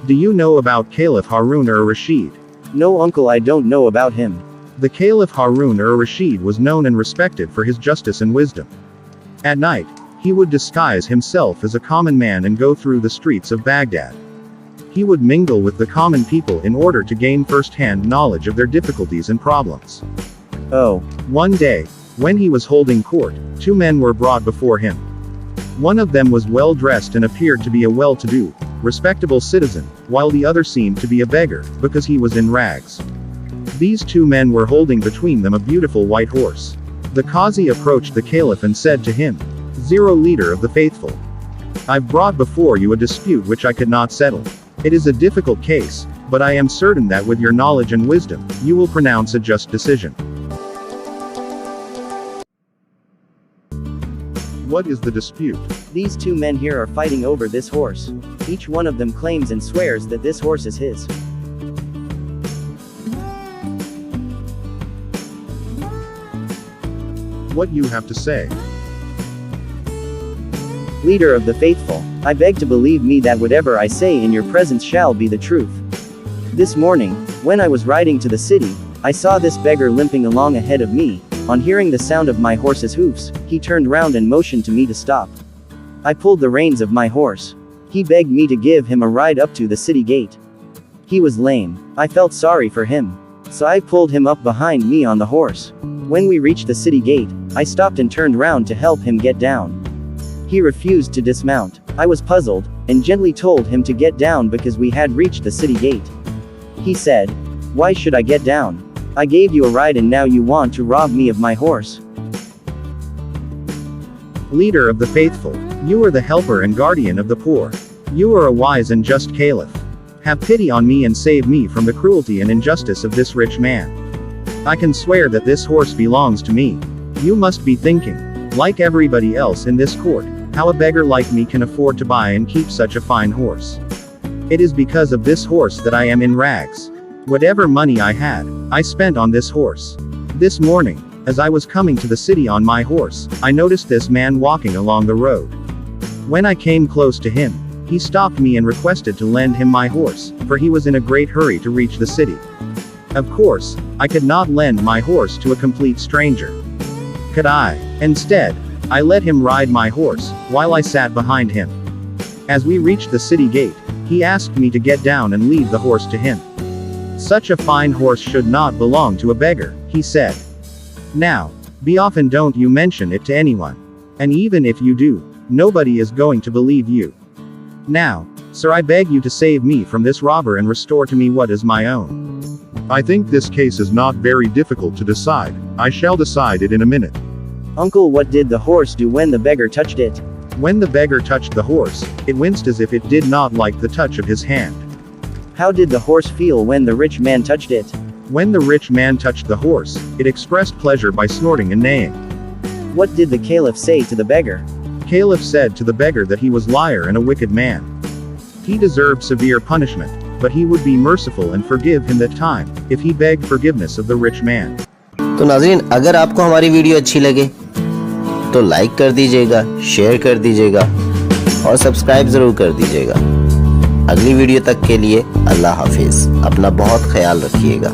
Do you know about Caliph Haroon-ur-Rasheed? No uncle, I don't know about him. The Caliph Haroon-ur-Rasheed was known and respected for his justice and wisdom. At night, he would disguise himself as a common man and go through the streets of Baghdad. He would mingle with the common people in order to gain first-hand knowledge of their difficulties and problems. Oh. One day, when he was holding court, two men were brought before him. One of them was well-dressed and appeared to be a well-to-do, respectable citizen, while the other seemed to be a beggar, because he was in rags. These two men were holding between them a beautiful white horse. The Qazi approached the Caliph and said to him, "Zero, leader of the faithful. I've brought before you a dispute which I could not settle. It is a difficult case, but I am certain that with your knowledge and wisdom, you will pronounce a just decision." What is the dispute? These two men here are fighting over this horse. Each one of them claims and swears that this horse is his. What you have to say? Leader of the faithful, I beg to believe me that whatever I say in your presence shall be the truth. This morning, when I was riding to the city, I saw this beggar limping along ahead of me. On hearing the sound of my horse's hoofs, he turned round and motioned to me to stop. I pulled the reins of my horse. He begged me to give him a ride up to the city gate. He was lame. I felt sorry for him. So I pulled him up behind me on the horse. When we reached the city gate, I stopped and turned round to help him get down. He refused to dismount. I was puzzled, and gently told him to get down because we had reached the city gate. He said, "Why should I get down? I gave you a ride and now you want to rob me of my horse." Leader of the faithful, you are the helper and guardian of the poor. You are a wise and just Caliph. Have pity on me and save me from the cruelty and injustice of this rich man. I can swear that this horse belongs to me. You must be thinking, like everybody else in this court, how a beggar like me can afford to buy and keep such a fine horse. It is because of this horse that I am in rags. Whatever money I had, I spent on this horse. This morning, as I was coming to the city on my horse, I noticed this man walking along the road. When I came close to him, he stopped me and requested to lend him my horse, for he was in a great hurry to reach the city. Of course, I could not lend my horse to a complete stranger. Could I? Instead, I let him ride my horse, while I sat behind him. As we reached the city gate, he asked me to get down and leave the horse to him. "Such a fine horse should not belong to a beggar," he said. "Now, be off and don't you mention it to anyone. And even if you do, nobody is going to believe you. Now, sir, I beg you to save me from this robber and restore to me what is my own." I think this case is not very difficult to decide. I shall decide it in a minute. Uncle, what did the horse do when the beggar touched it? When the beggar touched the horse, it winced as if it did not like the touch of his hand. How did the horse feel when the rich man touched it? When the rich man touched the horse, it expressed pleasure by snorting and neighing. What did the Caliph say to the beggar? Caliph said to the beggar that he was liar and a wicked man. He deserved severe punishment, but he would be merciful and forgive him that time, if he begged forgiveness of the rich man. तो नाज़रीन, अगर आपको हमारी video अच्छी लगे तो like कर दीजिएगा, शेयर कर दीजिएगा और सब्सक्राइब ज़रूर कर दीजिएगा। अगली वीडियो तक के लिए अल्लाह हाफिज़। अपना बहुत ख्याल रखिएगा।